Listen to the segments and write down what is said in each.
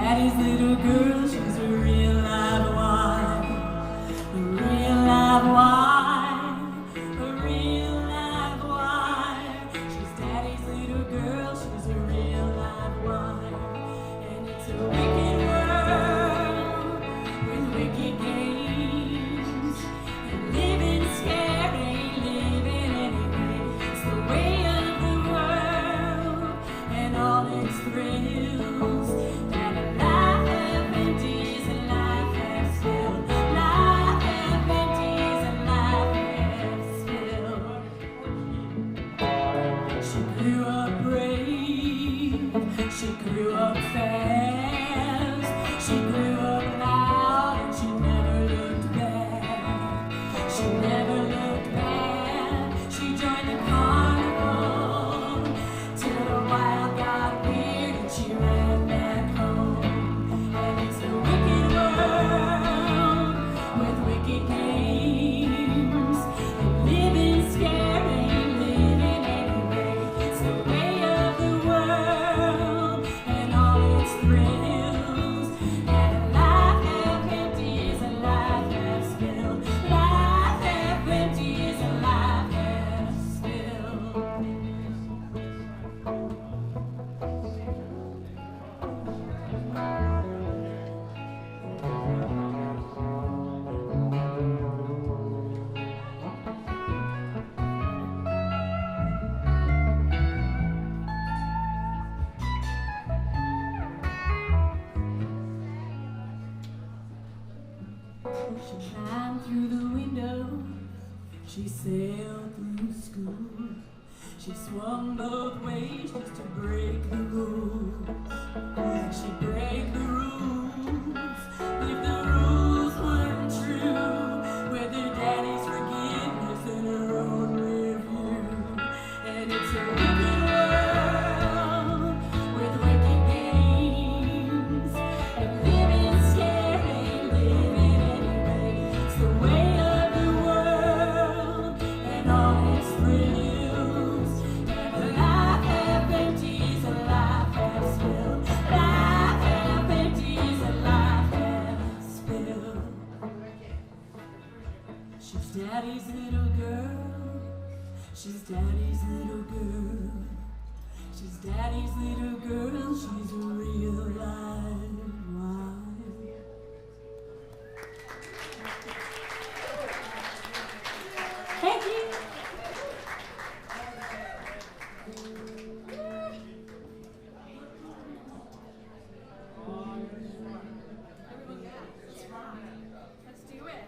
daddy's little girl, she's a real live wine, a real live wine, a real live wine. She's daddy's little girl, she's a real live wine. And it's a wicked world with wicked games, and living scared ain't living anyway. It's the way of the world and all its thrills, that a life half empty is a life half filled. Life half empty is a life half filled. She grew up brave, she grew up fast, she grew up loud, and she never looked back. She never looked back. She joined the carnival till the wild got weird, and she ran back home. And it's a wicked world with wicked games, and living scared ain't living anyway. It's the way of the world and all its thrills, and a life half empty is a life half spilled. Life half empty is a life half spilled. She climbed through the window, she sailed through school, she swung both ways just to break the rules. She'd break the rules if the rules weren't true, with her daddy's forgiveness and her own review. And it's a wicked world with wicked games, and living scared ain't living anyway. It's the way of the world and all its thrills, and a life half empty is a life half spilled. Life half empty is a life half spilled. She's daddy's little girl, she's daddy's little girl, she's daddy's little girl, she's a real live wine. Thank you. Let's do it.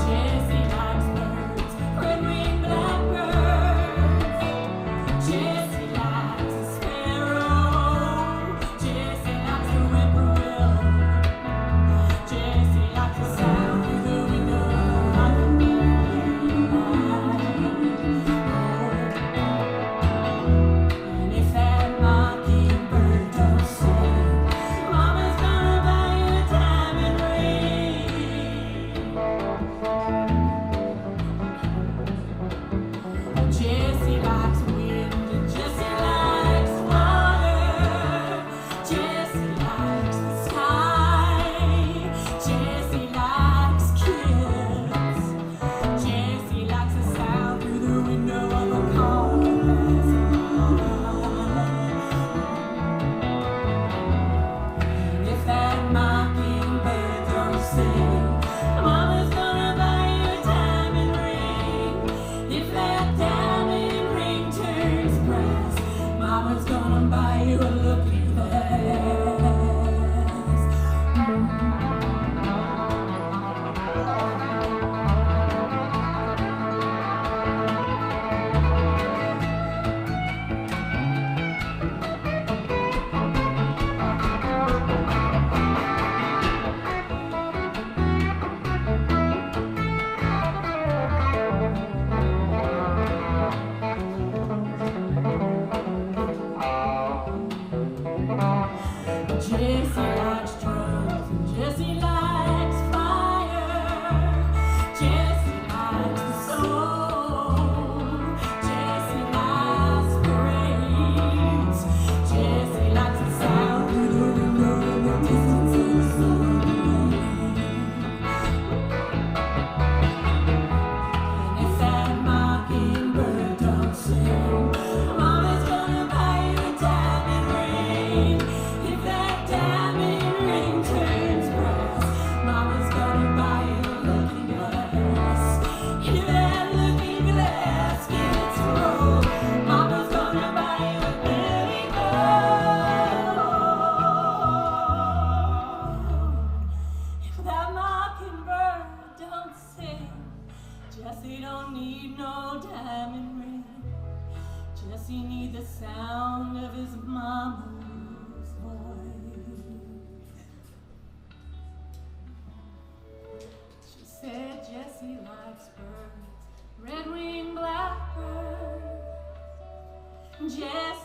Jessie likes birds, red-winged blackbirds. Jessie likes the sparrow. Jessie likes the whippoorwill. Jessie likes the sound through the window of the moonlight. And if that mockingbird don't sing, Mama's gonna buy you a diamond ring. Jessie likes wind and Jessie likes water. Jessie likes the sky. Jessie likes kids. Jessie likes the sound through the window of a car passing by. If that mockingbird don't sing, Mama's gonna buy you a diamond ring. If that diamond ring turns brass, Mama's gonna buy you a looking glass.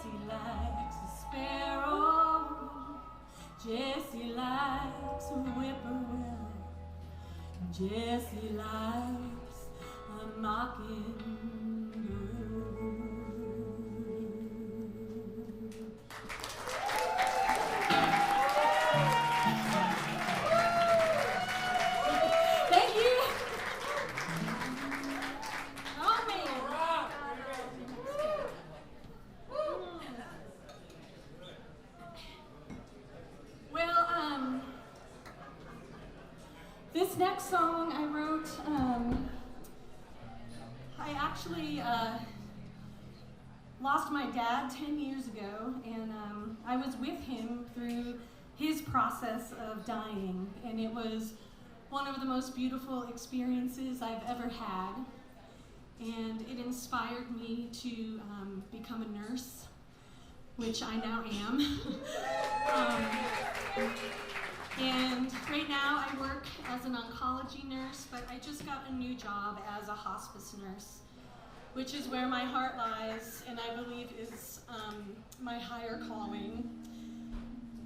Jessie likes a sparrow. Jessie likes a whippoorwill. Jessie likes a mockingbird. Thank you. Oh, man. Well, this next song I wrote, I actually lost my dad 10 years ago, and I was with him through his process of dying, and it was one of the most beautiful experiences I've ever had, and it inspired me to become a nurse, which I now am. And right now I work as an oncology nurse, but I just got a new job as a hospice nurse, which is where my heart lies, and I believe is my higher calling.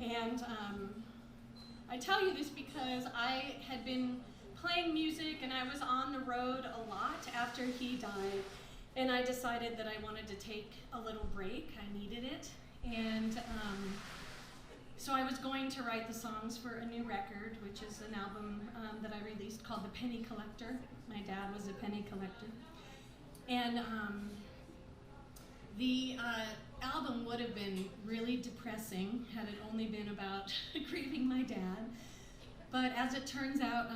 And I tell you this because I had been playing music and I was on the road a lot after he died, and I decided that I wanted to take a little break. I needed it. And so I was going to write the songs for a new record, which is an album that I released called The Penny Collector. My dad was a penny collector. And the album would have been really depressing had it only been about grieving my dad. But as it turns out,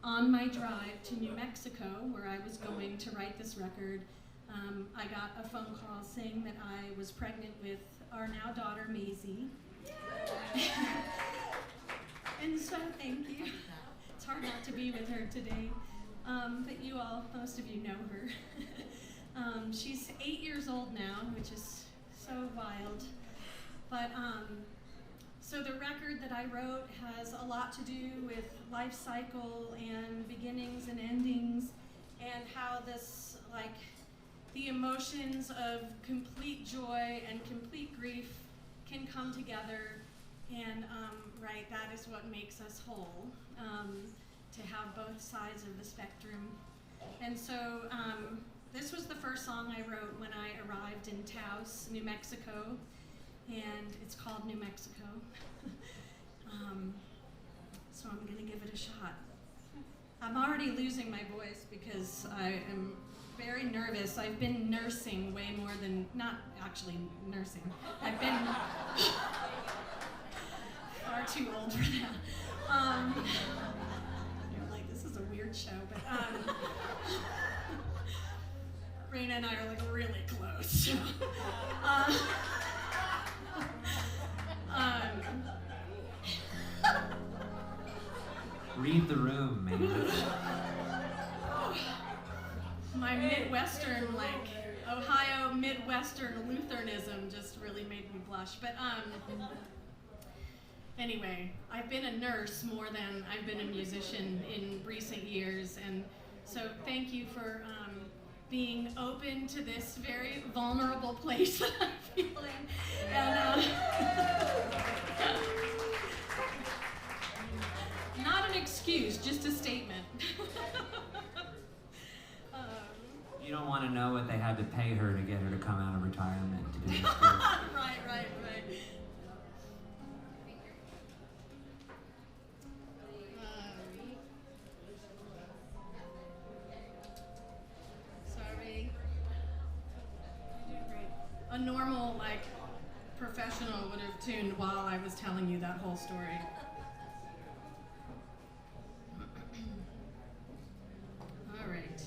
on my drive to New Mexico, where I was going to write this record, I got a phone call saying that I was pregnant with our now daughter, Maisie. And so, thank you. It's hard not to be with her today, but you all, most of you know her. She's 8 years old now, which is so wild. But so the record that I wrote has a lot to do with life cycle and beginnings and endings, and how this, like, the emotions of complete joy and complete grief can come together, and right, that is what makes us whole, to have both sides of the spectrum. And so this was the first song I wrote when I arrived in Taos, New Mexico, and it's called New Mexico. So I'm gonna give it a shot. I'm already losing my voice because I am very nervous. I've been nursing way more than, not actually nursing. I've been far too old for that. You're like, this is a weird show, but Raina and I are like really close. So, Read the room, man. My Midwestern, like, Ohio Midwestern Lutheranism just really made me blush. But anyway, I've been a nurse more than I've been a musician in recent years, and so thank you for being open to this very vulnerable place that I'm feeling. And not an excuse, just a statement. You don't want to know what they had to pay her to get her to come out of retirement to do this. Right. Sorry. You did great. A normal, like, professional would have tuned while I was telling you that whole story. All right.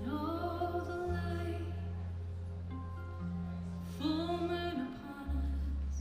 Oh, the light, full moon upon us,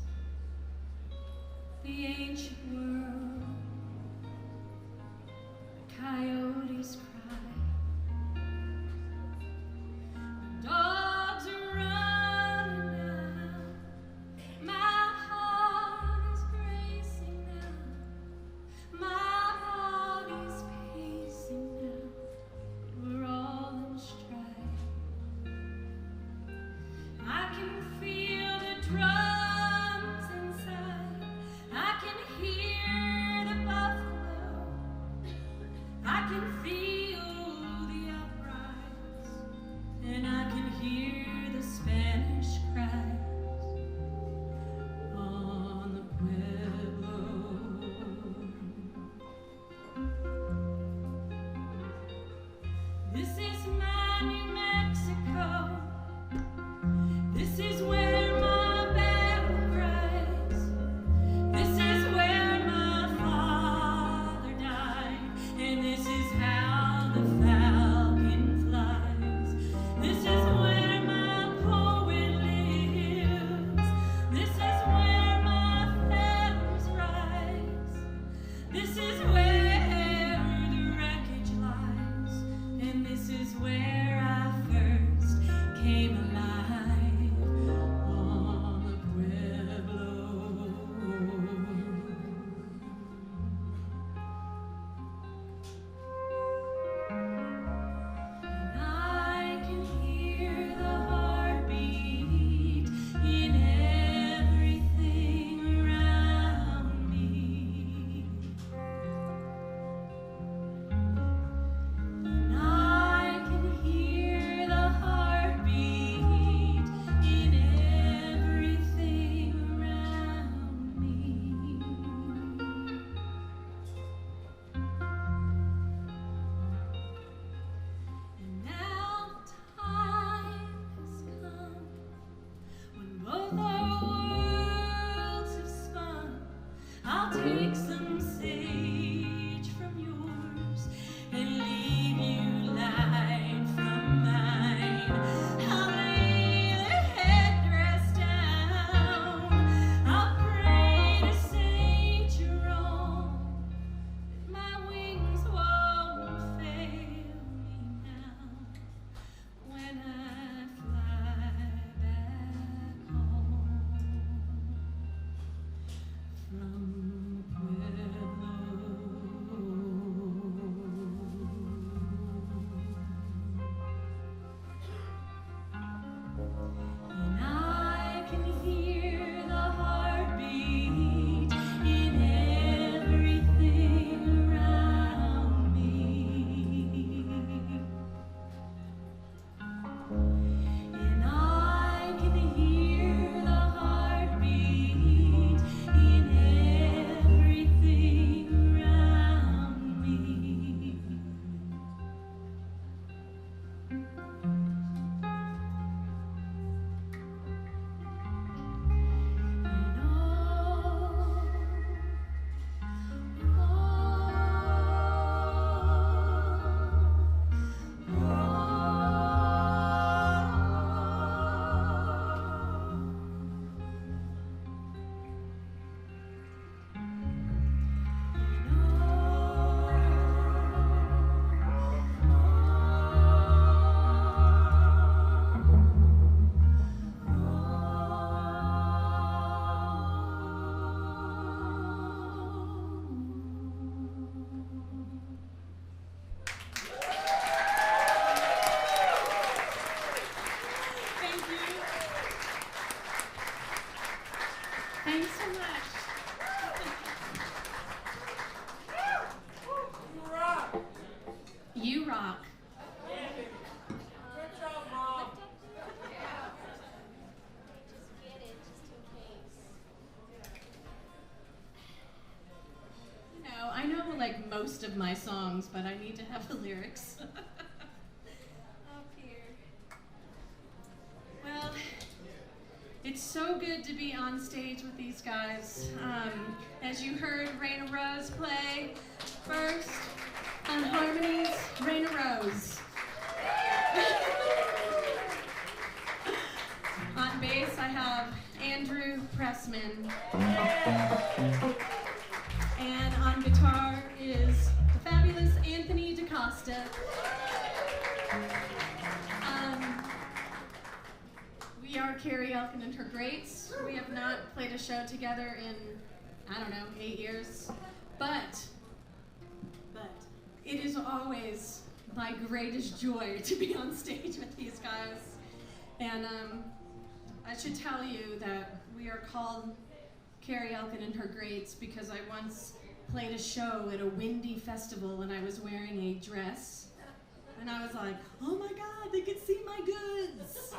Thanks so much. You rock. Good job, Mom. Just get it, just in case. You know, I know like most of my songs, but I need to have the lyrics. Up here. Well, it's so good to be on stage with these guys. As you heard Raina Rose play first on harmonies, Raina Rose. On bass, I have Andrew Pressman. And on guitar is the fabulous Anthony Costa. We are Carrie, Elkin, and her greats. We have not played a show together in, I don't know, 8 years. But it is always my greatest joy to be on stage with these guys. And I should tell you that we are called Carrie, Elkin, and her greats because I once played a show at a windy festival and I was wearing a dress. And I was like, oh my God, they could see my goods.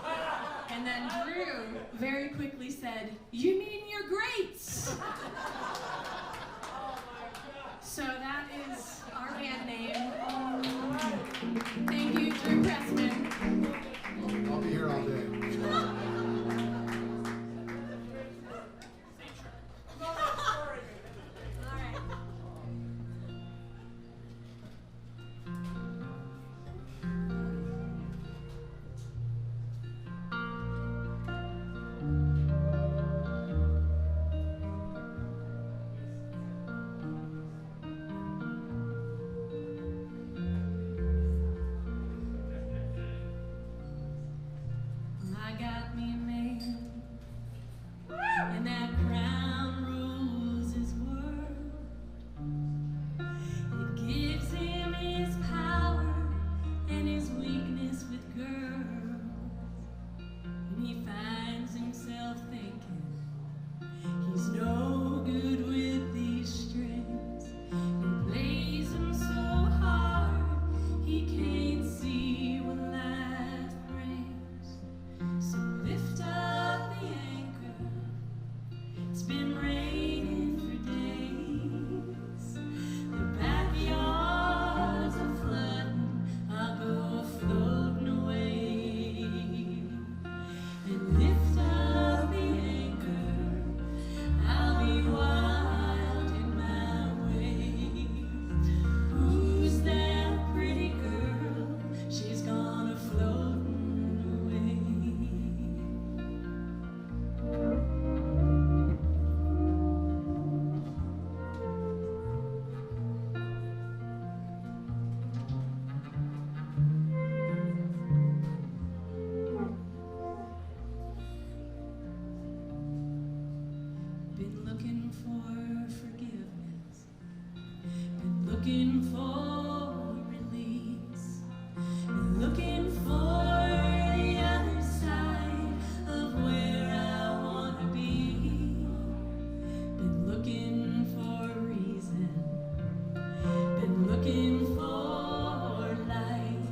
And then Drew very quickly said, you mean your greats? So that is our band name. Thank you, Drew Pressman. I'll be here all day. I got me a man, and that crown rules his world. It gives him his power and his weakness with girls. And he finds himself thinking he's no good with these strings, and plays them so hard he can't see what life brings. So lift up the anchor, it's been raining for days. The backyards are flooding, I'll go floating away. And lift up the anchor, I'll be wild in my way. Who's that pretty girl? She's gone floating away. Been looking for forgiveness, been looking for release, been looking for the other side of where I want to be. Been looking for a reason, been looking for light,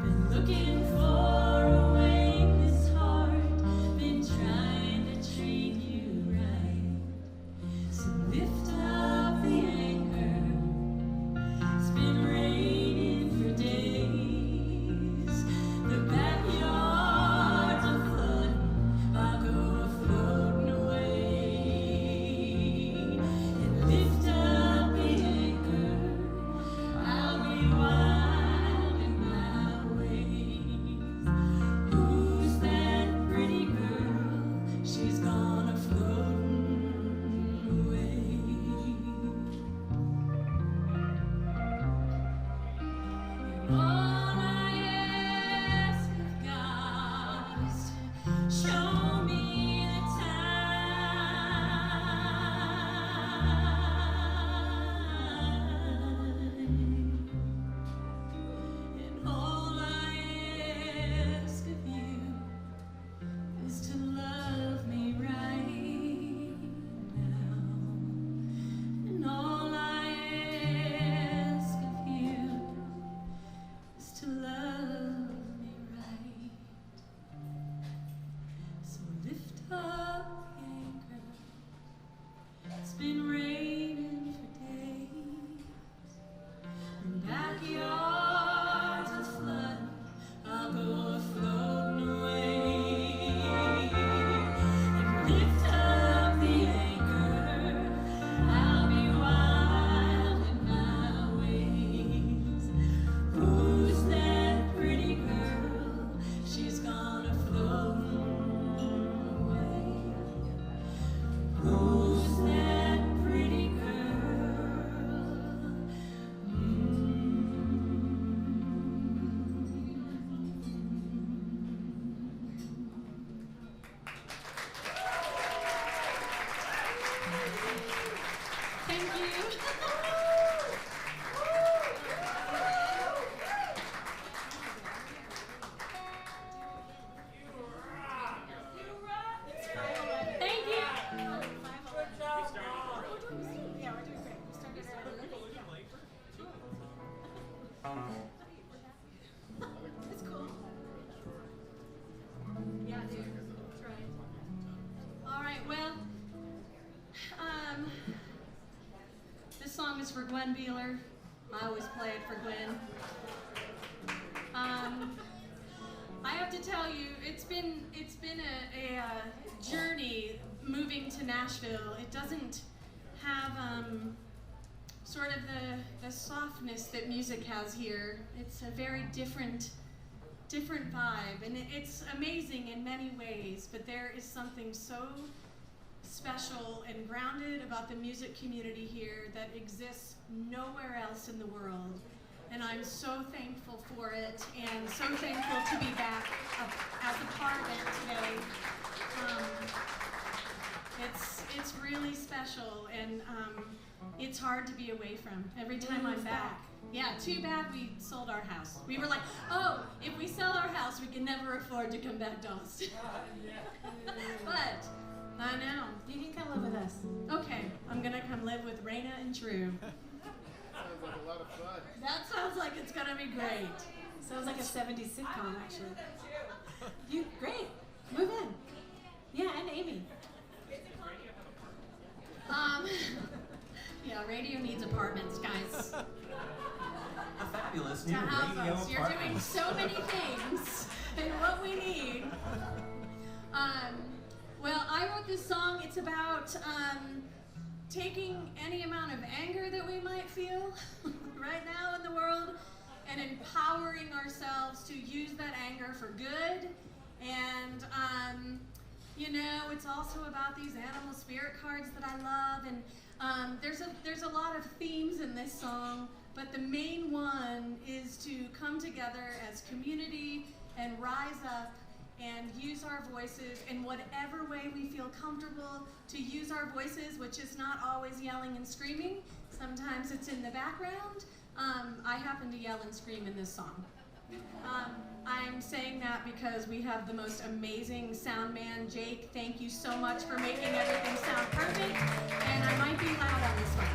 been looking for a way this heart, been trying to treat you right. So lift up the anchor, lift up the anchor. I'll be wild in my ways. Who's that pretty girl? She's gonna float away. Who's that pretty girl? Thank you. Thank you. Yeah, we're doing great. We started early. It's cool. Yeah, dude. That's right. All right, well, this song is for Gwen Beeler. I always play it for Gwen. I have to tell you, it's been a journey moving to Nashville. It doesn't have sort of the softness that music has here. It's a very different vibe, and it's amazing in many ways, but there is something so special and grounded about the music community here that exists nowhere else in the world. And I'm so thankful for it, and so thankful to be back as a part of it today. It's really special, and it's hard to be away from every time I'm back. Yeah, too bad we sold our house. We were like, oh, if we sell our house, we can never afford to come back to Austin. But I know. You can come live with us. Okay, I'm gonna come live with Raina and Drew. Sounds like a lot of fun. That sounds like it's gonna be great. Sounds like a 70s sitcom, actually. You great. Move in. Yeah, and Amy. Yeah, radio needs apartments, guys. A fabulous To new house radio us. You're doing apartment. so many things and what we need. Well, I wrote this song. It's about taking any amount of anger that we might feel right now in the world and empowering ourselves to use that anger for good. And you know, it's also about these animal spirit cards that I love, and there's a lot of themes in this song, but the main one is to come together as community and rise up and use our voices in whatever way we feel comfortable to use our voices, which is not always yelling and screaming. Sometimes it's in the background. I happen to yell and scream in this song. I'm saying that because we have the most amazing sound man, Jake. Thank you so much for making everything sound perfect. And I might be loud on this one.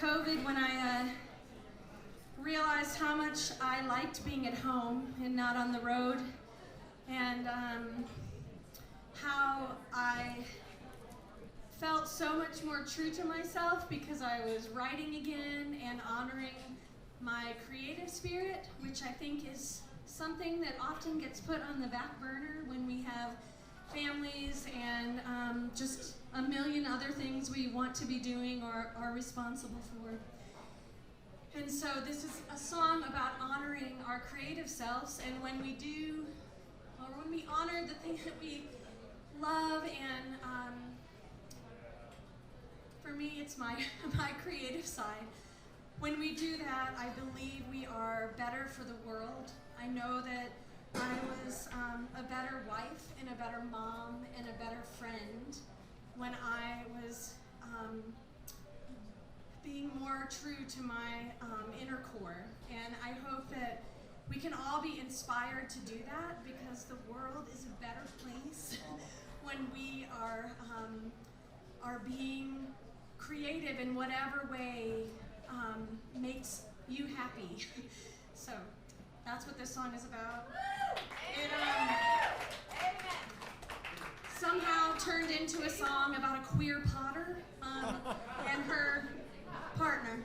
COVID when I realized how much I liked being at home and not on the road, and how I felt so much more true to myself because I was writing again and honoring my creative spirit, which I think is something that often gets put on the back burner when we have families and just a million other things we want to be doing or are responsible for. And so this is a song about honoring our creative selves, and when we do, or when we honor the thing that we love, and for me it's my creative side. When we do that, I believe we are better for the world. I know that I was a better wife and a better mom and a better friend when I was being more true to my inner core. And I hope that we can all be inspired to do that, because the world is a better place when we are being creative in whatever way makes you happy. So that's what this song is about. It somehow turned into a song about a queer potter and her partner.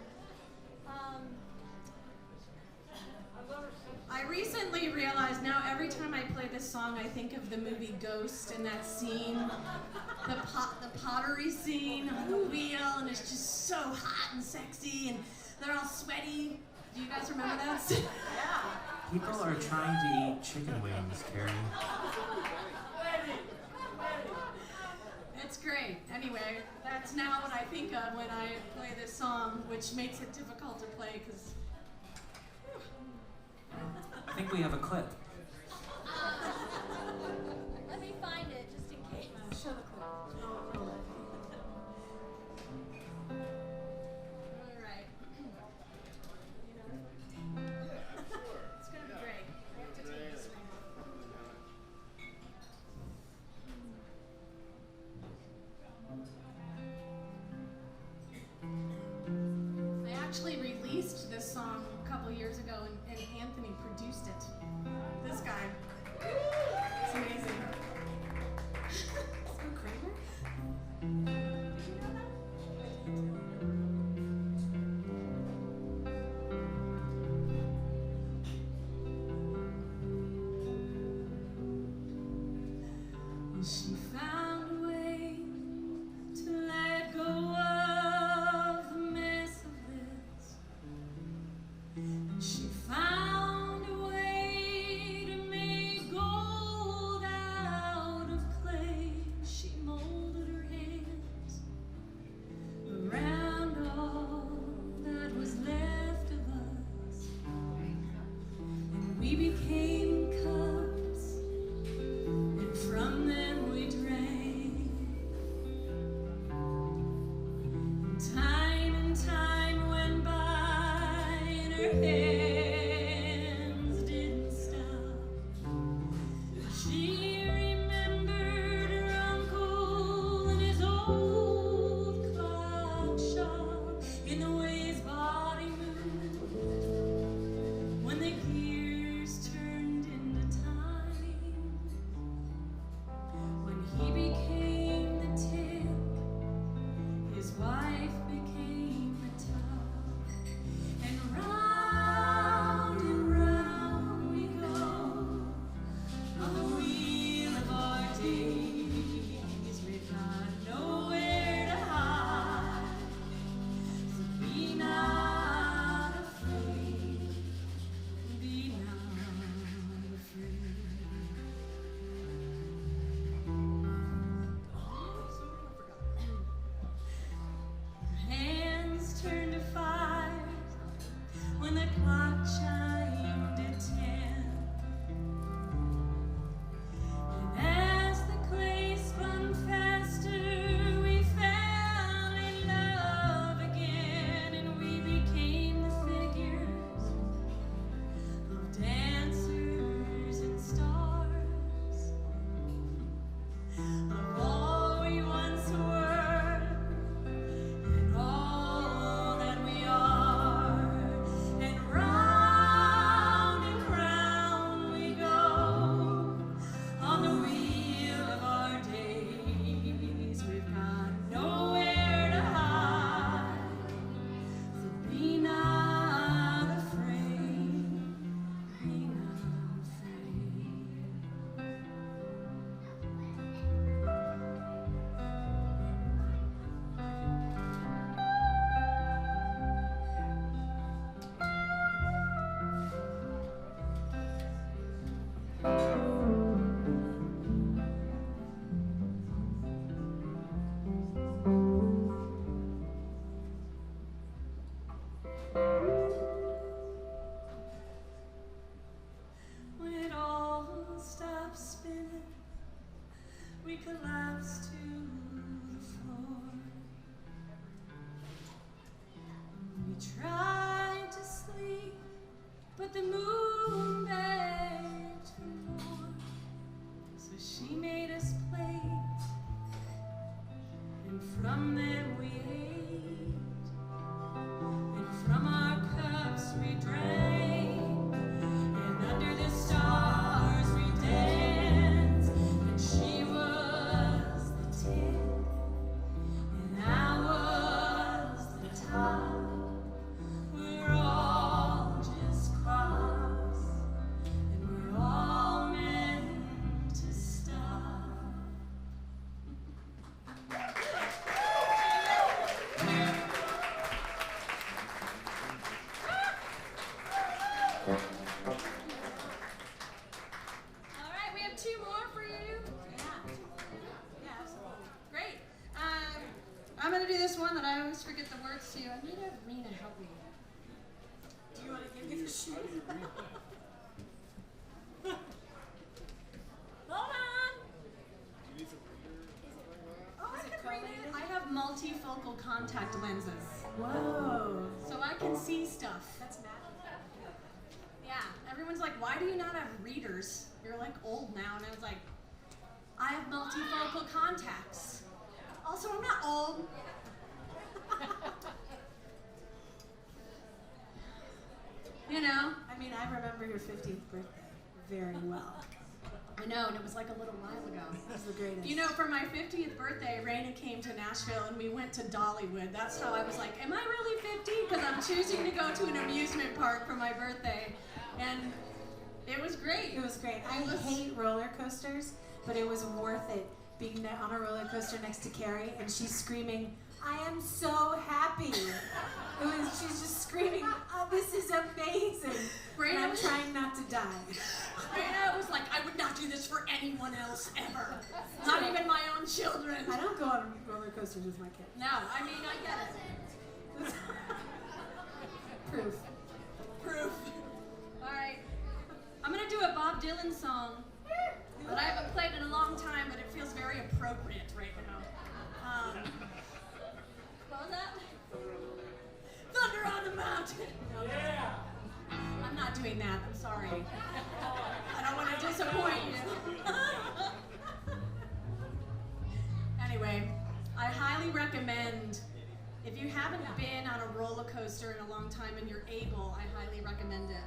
I recently realized now every time I play this song, I think of the movie Ghost and that scene, the pottery scene on the wheel, and it's just so hot and sexy, and they're all sweaty. Do you guys remember that? Yeah. People are trying to eat chicken wings, Carrie. It's great. Anyway, that's now what I think of when I play this song, which makes it difficult to play because. I think we have a clip. Let me find it just in case. Show the clip. All right. It's gonna be great. I have to take this one off. I actually released this song a couple years ago, and Anthony produced it. This guy. It's amazing. So Kramer? Did you know that? She found a way to let go of the mess of this. And she found a way to make gold out of clay. She molded her hands around all that was left of us. And we became cups, and from them we drank. And time went by, and her hands didn't stop. She remembered her uncle and his old clock shop, in the way his body moved when the gears turned into time. When he became the tip, his wife became the top. And round we go, on the wheel of our days. We've got nowhere to hide, so be not afraid, be not afraid. Her hands turned to fire when the clock chimed at 10. And as the clay spun faster, we fell in love again, and we became the figures of dancers and stars, of all we once were and all that we are. And round we go, on the wheel of our days. We've got nowhere to hide, so be not afraid, be not afraid. When it all stopped spinning, we collapsed to the floor. All right, we have 2 more for you. Yeah, absolutely. Great. I'm going to do this one that I always forget the words to. I need to have Raina help me. Do you want to give me the sheet? Hold on. Oh, I can read it. I have multifocal contact lenses. Whoa. So I can see stuff. That's magic. Yeah, everyone's like, why do you not have readers? You're like old now. And I was like, I have multifocal contacts. Also, I'm not old. You know? I mean, I remember your 50th birthday very well. I know, and it was like a little while ago. It was the greatest. You know, for my 50th birthday, Raina came to Nashville and we went to Dollywood. That's how I was like, am I really 50? Because I'm choosing to go to an amusement park for my birthday. And it was great. It was great. I hate roller coasters, but it was worth it being on a roller coaster next to Carrie, and she's screaming, I am so happy. She's just screaming, oh, this is amazing. And I'm trying not to die. Raina was like, I would not do this for anyone else ever. Not even my own children. I don't go on roller coasters with my kids. No, I mean, I get it. Proof. All right. I'm going to do a Bob Dylan song that I haven't played in a long time, but it feels very appropriate right now. What was that? Thunder on the Mountain. Yeah. I'm not doing that. I'm sorry. I don't want to disappoint you. Anyway, I highly recommend, if you haven't been on a roller coaster in a long time and you're able, I highly recommend it.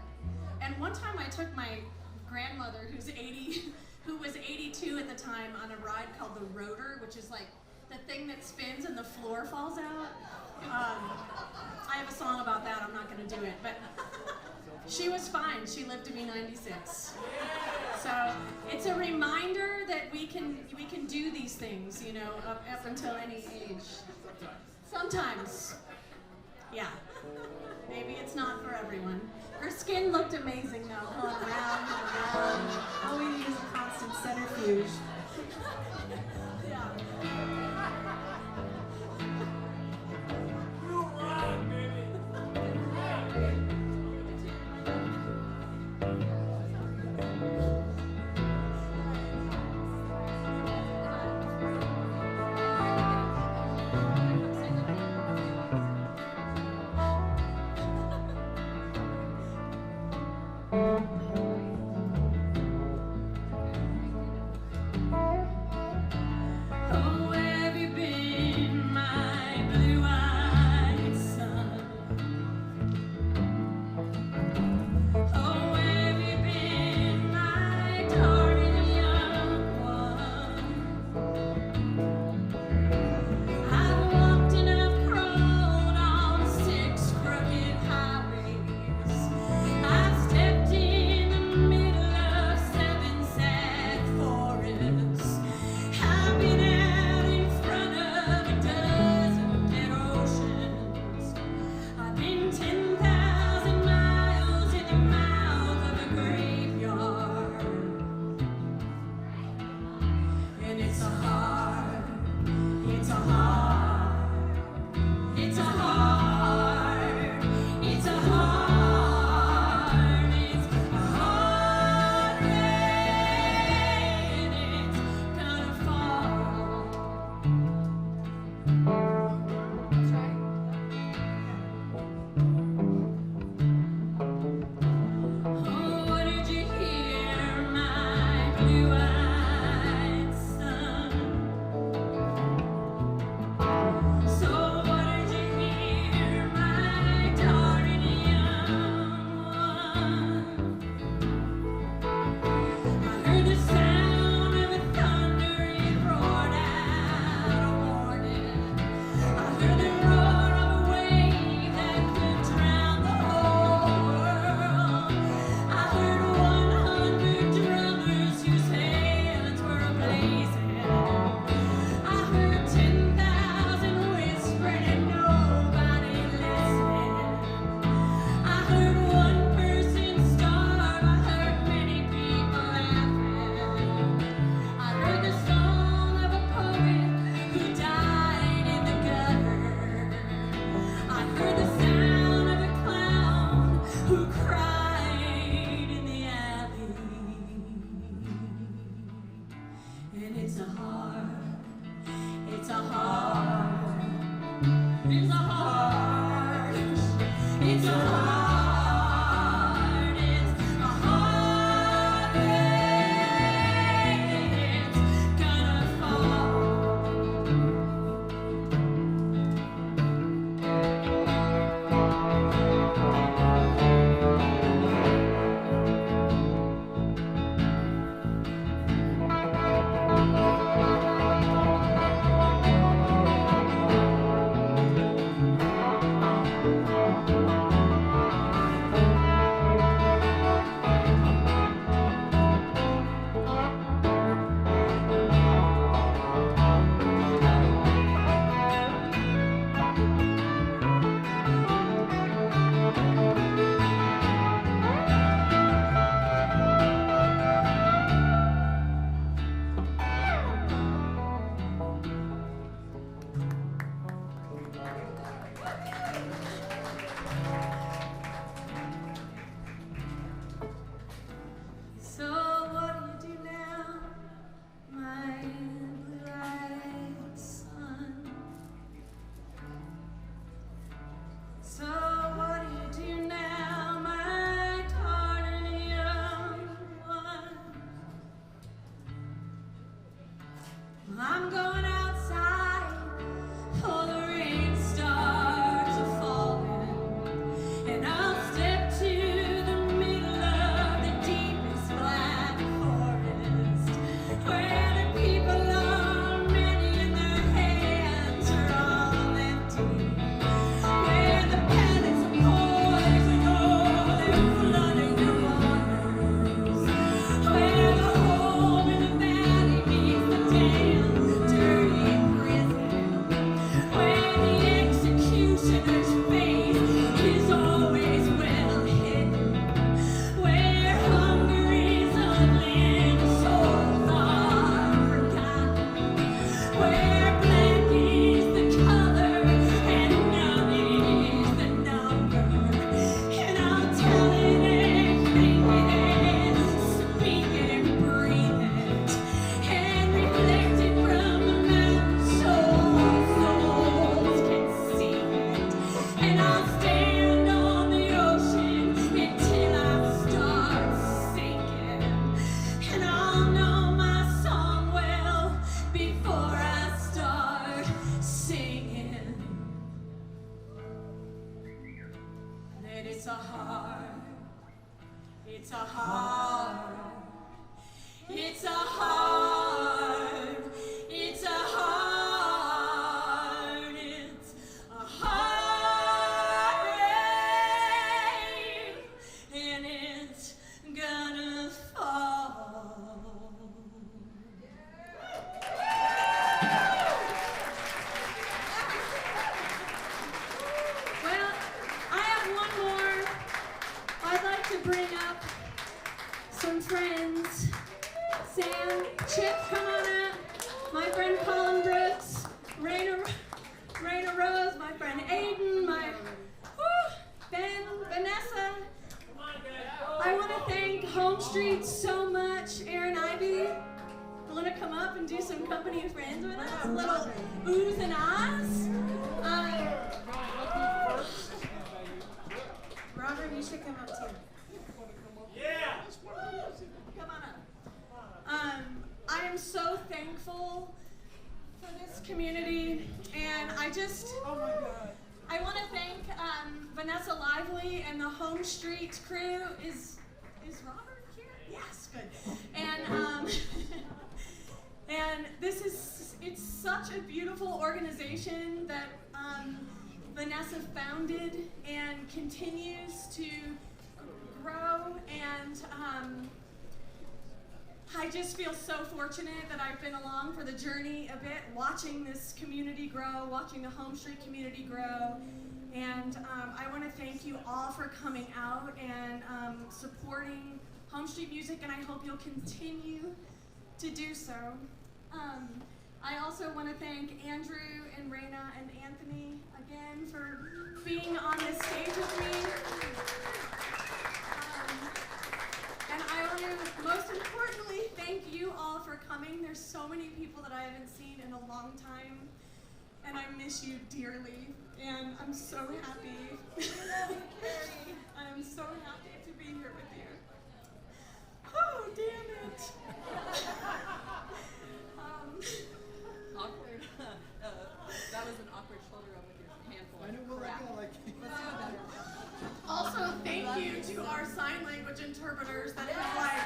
And one time I took my grandmother, who was 82 at the time, on a ride called the Rotor, which is like the thing that spins and the floor falls out. I have a song about that. I'm not going to do it, but she was fine. She lived to be 96. So it's a reminder that we can do these things, you know, up until any age. Sometimes. Yeah. Maybe it's not for everyone. Her skin looked amazing though, going around and around. All we need is a constant centrifuge. Yeah. Oh, have you been my blue-eyed son? Oh, have you been my darling young one? I've walked and I've crawled on 6 crooked highways. I've stepped in It's a heart. It's a heart. It's a heart. It's a heart. And it's gonna fall. Well, I have one more. I'd like to bring up some friends. Sam, Chip, come on up. My friend Colin Brooks, Raina Rose, my friend Aiden, Ben, Vanessa. I want to thank Home Street so much. Aaron Ivy, want to come up and do some company of friends with us? A little oohs and ahs. Robert, you should come up too. Yeah! Come on up. I am so thankful for this community, and I want to thank Vanessa Lively and the Home Street crew. Is Robert here? Yes, good. And and it's such a beautiful organization that Vanessa founded and continues to grow, and I just feel so fortunate that I've been along for the journey a bit, watching this community grow, watching the Home Street community grow, and I want to thank you all for coming out and supporting Home Street music, and I hope you'll continue to do so. I also want to thank Andrew and Raina and Anthony again for being on this stage with me. And I want to, most importantly, thank you all for coming. There's so many people that I haven't seen in a long time, and I miss you dearly. and I'm so happy. I'm so happy to be here with you. Oh, damn it. Awkward. That was an awkward shoulder rub with your handful. I know, well, crap. like, Let's do better. Also, thank you to our sign language interpreters that have like.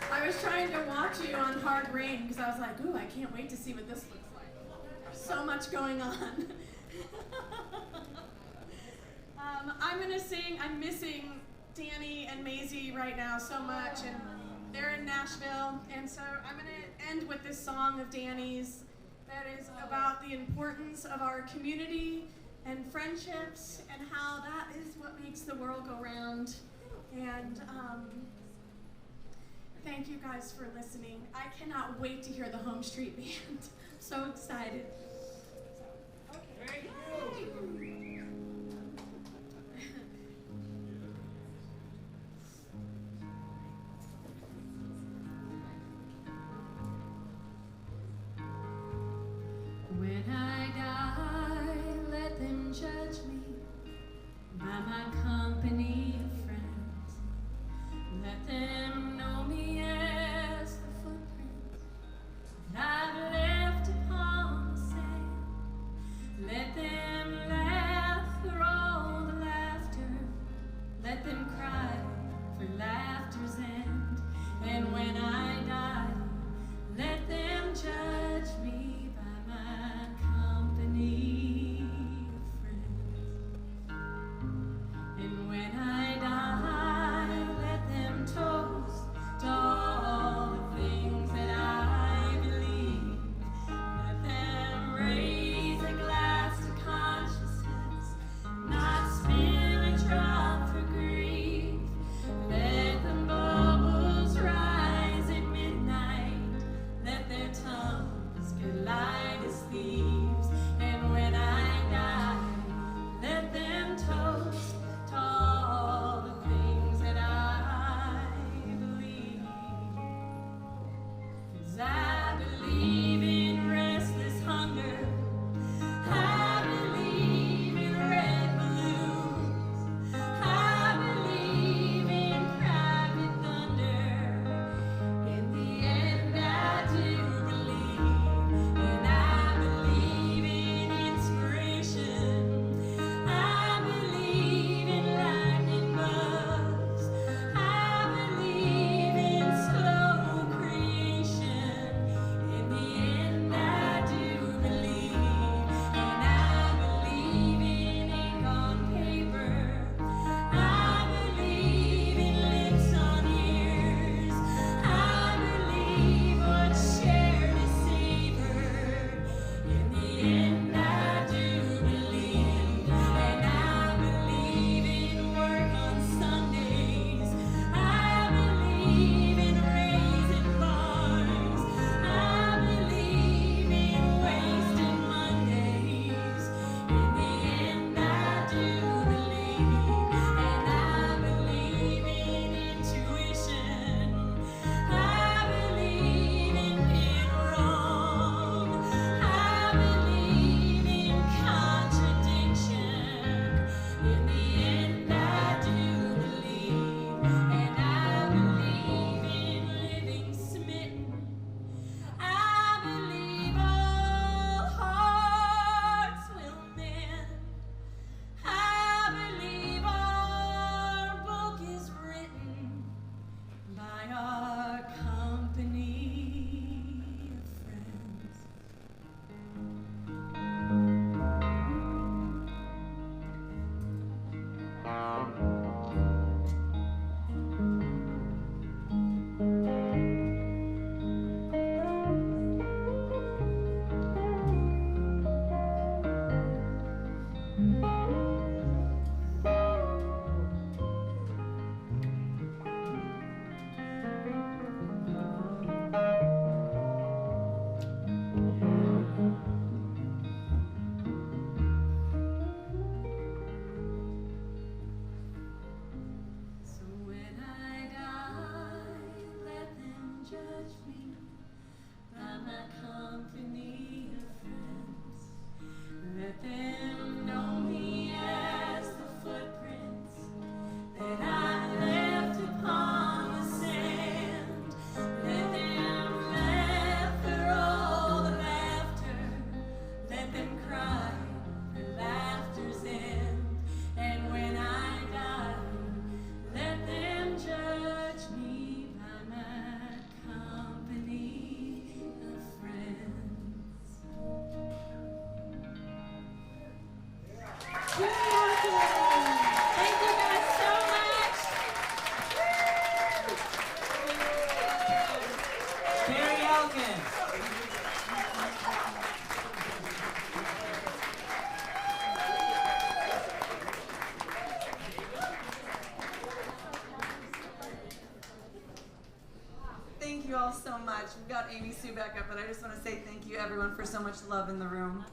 I was trying to watch you on Hard Rain because I was like, ooh, I can't wait to see what this looks like. There's so much going on. I'm gonna sing. I'm missing Danny and Maisie right now so much, and they're in Nashville, and so I'm gonna end with this song of Danny's that is about the importance of our community and friendships and how that is what makes the world go round. And thank you guys for listening. I cannot wait to hear the Home Street Band. I'm so excited. Okay. When I die, let them judge me by my company of friends. Let them know me as the footprints that I've left upon the sand. Let them laugh for all the laughter. Let them cry for laughter's end. And when I die, let them judge me by my company of friends. And when I die, much. We've got Amy Sue back up, but I just want to say thank you, everyone, for so much love in the room.